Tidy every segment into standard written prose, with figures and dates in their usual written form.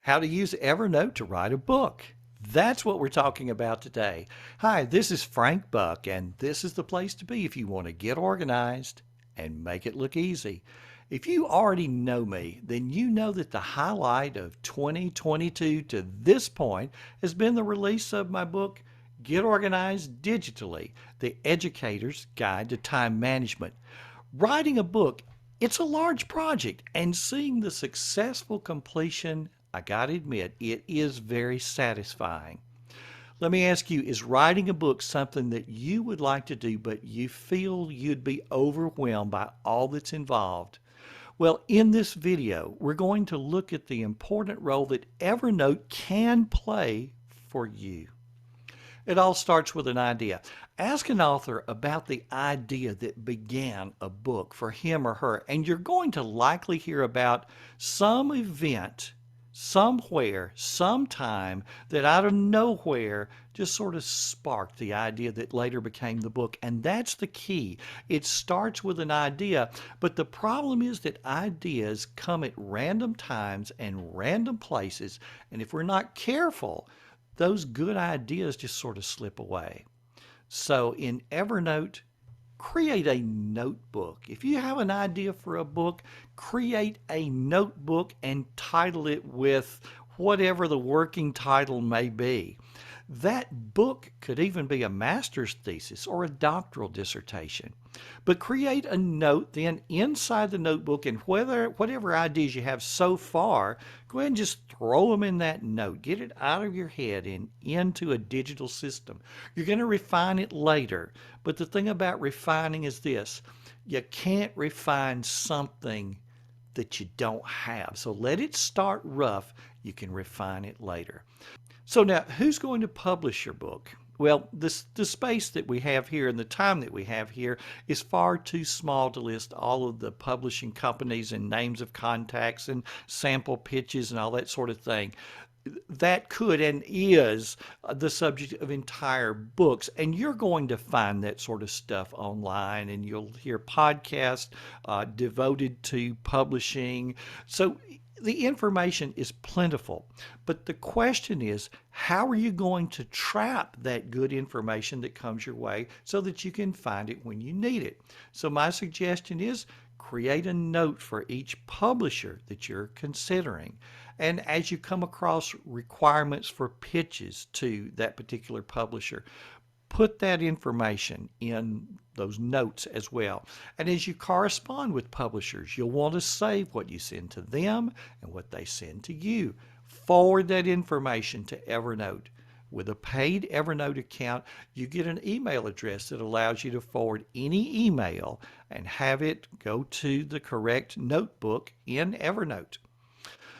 How to use Evernote to write a book. That's what we're talking about today. Hi, this is Frank Buck, and this is the place to be if you want to get organized and make it look easy. If you already know me, then you know that the highlight of 2022 to this point has been the release of my book, Get Organized Digitally, The Educator's Guide to Time Management. Writing a book, it's a large project, and seeing the successful completion, I gotta admit, it is very satisfying. Let me ask you, is writing a book something that you would like to do, but you feel you'd be overwhelmed by all that's involved? Well, in this video, we're going to look at the important role that Evernote can play for you. It all starts with an idea. Ask an author about the idea that began a book for him or her, and you're going to likely hear about some event, somewhere, sometime that out of nowhere just sort of sparked the idea that later became the book. And that's the key. It starts with an idea, but the problem is that ideas come at random times and random places, and if we're not careful, those good ideas just sort of slip away. So in Evernote, create a notebook. If you have an idea for a book, create a notebook and title it with whatever the working title may be. That book could even be a master's thesis or a doctoral dissertation. But create a note then inside the notebook, and whatever ideas you have so far, go ahead and just throw them in that note. Get it out of your head and into a digital system. You're going to refine it later, but the thing about refining is this: you can't refine something that you don't have. So let it start rough. You can refine it later. So now, who's going to publish your book? Well, the space that we have here and the time that we have here is far too small to list all of the publishing companies and names of contacts and sample pitches and all that sort of thing. That could and is the subject of entire books, and you're going to find that sort of stuff online, and you'll hear podcasts devoted to publishing. So the information is plentiful, but the question is, how are you going to trap that good information that comes your way so that you can find it when you need it? So my suggestion is create a note for each publisher that you're considering. And as you come across requirements for pitches to that particular publisher, put that information in those notes as well. And as you correspond with publishers, you'll want to save what you send to them and what they send to you. Forward that information to Evernote. With a paid Evernote account, you get an email address that allows you to forward any email and have it go to the correct notebook in Evernote.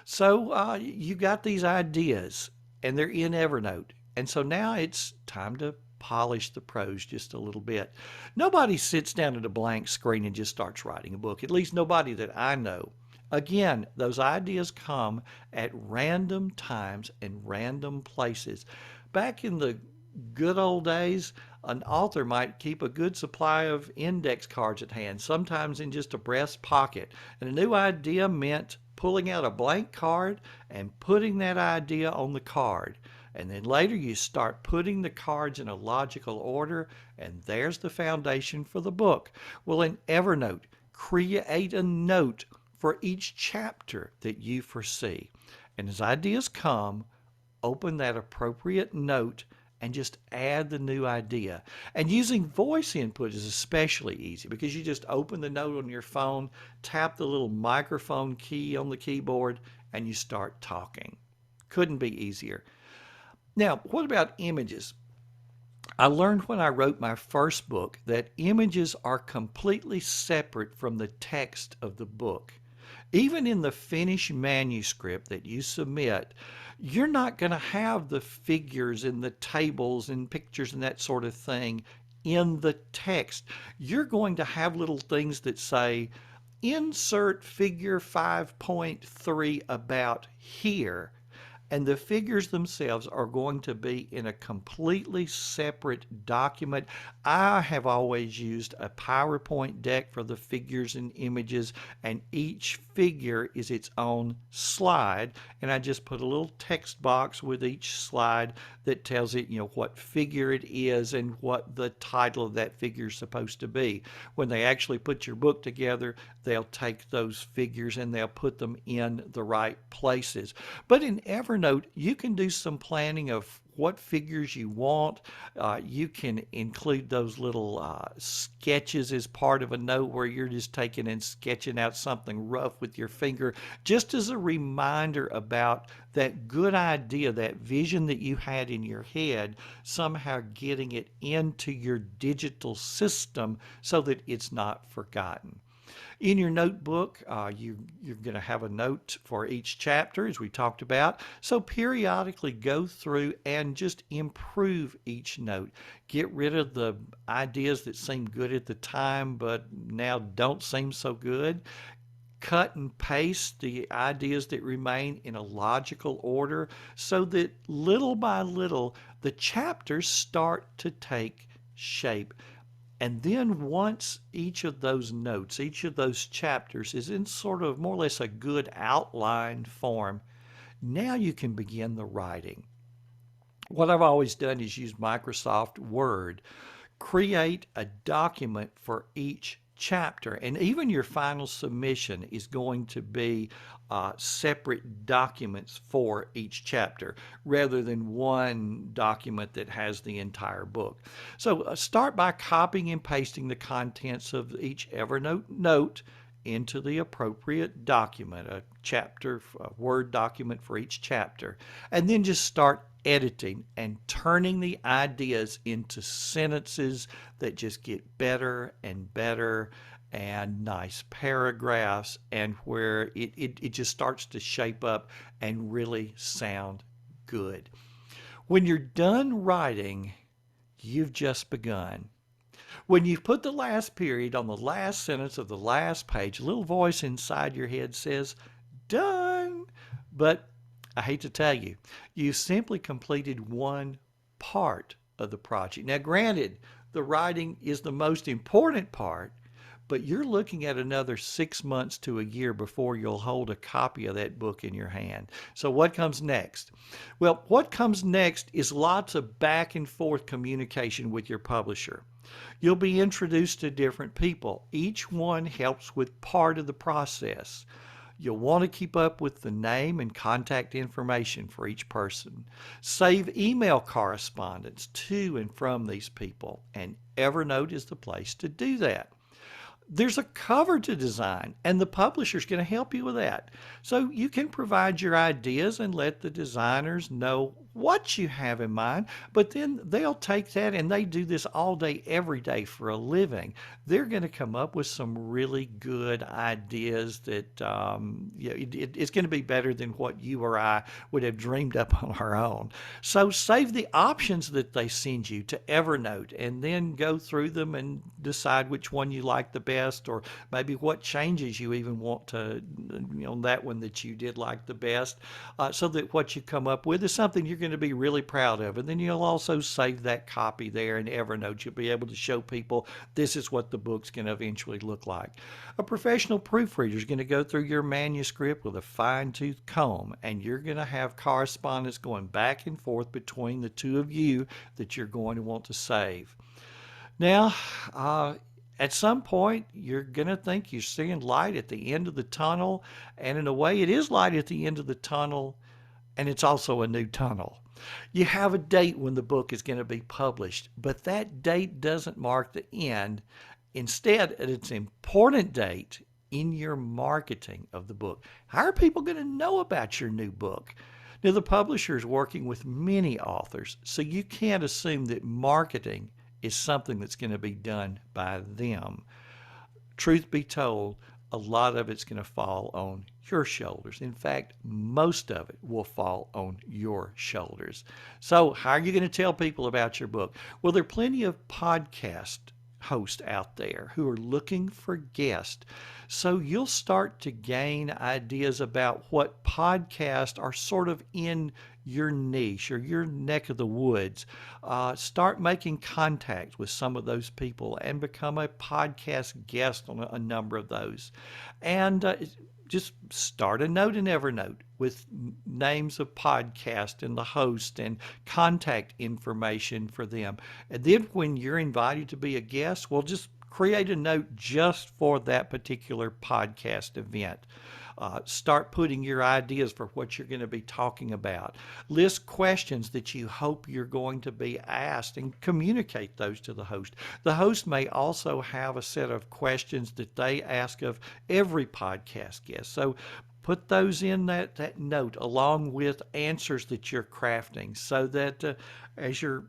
So you got these ideas and they're in Evernote. And so now it's time to polish the prose just a little bit. Nobody sits down at a blank screen and just starts writing a book, at least nobody that I know. Again, those ideas come at random times and random places. Back in the good old days, an author might keep a good supply of index cards at hand, sometimes in just a breast pocket. And a new idea meant pulling out a blank card and putting that idea on the card. And then later you start putting the cards in a logical order, and there's the foundation for the book. Well, in Evernote, create a note for each chapter that you foresee. And as ideas come, open that appropriate note and just add the new idea. And using voice input is especially easy because you just open the note on your phone, tap the little microphone key on the keyboard, and you start talking. Couldn't be easier. Now, what about images? I learned when I wrote my first book that images are completely separate from the text of the book. Even in the finished manuscript that you submit, you're not going to have the figures and the tables and pictures and that sort of thing in the text. You're going to have little things that say, insert figure 5.3 about here. and the figures themselves are going to be in a completely separate document. I have always used a PowerPoint deck for the figures and images, and each figure is its own slide, and I just put a little text box with each slide that tells it, what figure it is and what the title of that figure is supposed to be. When they actually put your book together, they'll take those figures and they'll put them in the right places. But in Evernote, you can do some planning of what figures you want. You can include those little sketches as part of a note where you're just taking and sketching out something rough with your finger, just as a reminder about that good idea, that vision that you had in your head, somehow getting it into your digital system so that it's not forgotten. In your notebook, you're going to have a note for each chapter, as we talked about. So periodically go through and just improve each note. Get rid of the ideas that seem good at the time but now don't seem so good. Cut and paste the ideas that remain in a logical order so that little by little the chapters start to take shape. And then once each of those notes, each of those chapters is in sort of more or less a good outline form, now you can begin the writing. What I've always done is use Microsoft Word. Create a document for each chapter, and even your final submission is going to be separate documents for each chapter rather than one document that has the entire book. So start by copying and pasting the contents of each Evernote note into the appropriate document, a chapter, a Word document for each chapter, and then just start editing and turning the ideas into sentences that just get better and better, and nice paragraphs, and where it just starts to shape up and really sound good. When you're done writing, you've just begun. When you put the last period on the last sentence of the last page, a little voice inside your head says, "Done." But I hate to tell you, you simply completed one part of the project. Now, granted, the writing is the most important part, but you're looking at another 6 months to a year before you'll hold a copy of that book in your hand. So what comes next? Well, what comes next is lots of back and forth communication with your publisher. You'll be introduced to different people. Each one helps with part of the process. You'll want to keep up with the name and contact information for each person. Save email correspondence to and from these people, and Evernote is the place to do that. There's a cover to design, and the publisher's going to help you with that. So you can provide your ideas and let the designers know what you have in mind, but then they'll take that, and they do this all day, every day for a living. They're going to come up with some really good ideas that it's going to be better than what you or I would have dreamed up on our own. So save the options that they send you to Evernote, and then go through them and decide which one you like the best, or maybe what changes you even want to, on that one that you did like the best, so that what you come up with is something you're going to be really proud of. And then you'll also save that copy there in Evernote. You'll be able to show people this is what the book's going to eventually look like. A professional proofreader is going to go through your manuscript with a fine-tooth comb, and you're going to have correspondence going back and forth between the two of you that you're going to want to save. Now, at some point, you're going to think you're seeing light at the end of the tunnel, and in a way, it is light at the end of the tunnel, and it's also a new tunnel. You have a date when the book is going to be published, but that date doesn't mark the end. Instead, it's an important date in your marketing of the book. How are people going to know about your new book? Now, the publisher is working with many authors, so you can't assume that marketing is something that's going to be done by them. Truth be told, a lot of it's going to fall on your shoulders. In fact, most of it will fall on your shoulders. So how are you going to tell people about your book? Well, there are plenty of podcasts hosts out there who are looking for guests. So you'll start to gain ideas about what podcasts are sort of in your niche or your neck of the woods. Start making contact with some of those people and become a podcast guest on a number of those. And just start a note in Evernote with names of podcasts and the host and contact information for them. And then when you're invited to be a guest, well, just create a note just for that particular podcast event. Start putting your ideas for what you're going to be talking about. List questions that you hope you're going to be asked and communicate those to the host. The host may also have a set of questions that they ask of every podcast guest. So put those in that note along with answers that you're crafting so that as you're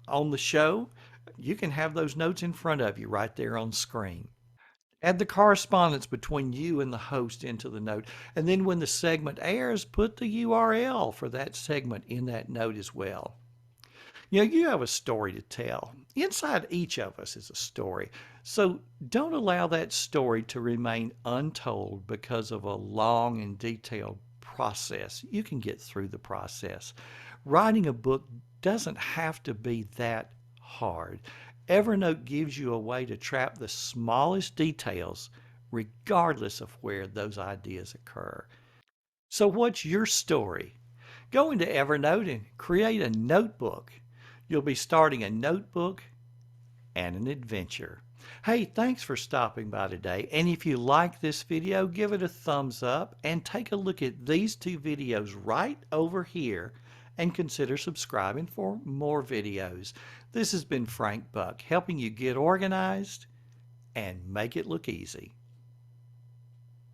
on the show, you can have those notes in front of you right there on screen. Add the correspondence between you and the host into the note. And then when the segment airs, put the URL for that segment in that note as well. You know, you have a story to tell. Inside each of us is a story. So don't allow that story to remain untold because of a long and detailed process. You can get through the process. Writing a book doesn't have to be that hard. Evernote gives you a way to trap the smallest details regardless of where those ideas occur. So, what's your story? Go into Evernote and create a notebook. You'll be starting a notebook and an adventure. Hey, thanks for stopping by today. And if you like this video, give it a thumbs up and take a look at these two videos right over here and consider subscribing for more videos. This has been Frank Buck helping you get organized and make it look easy.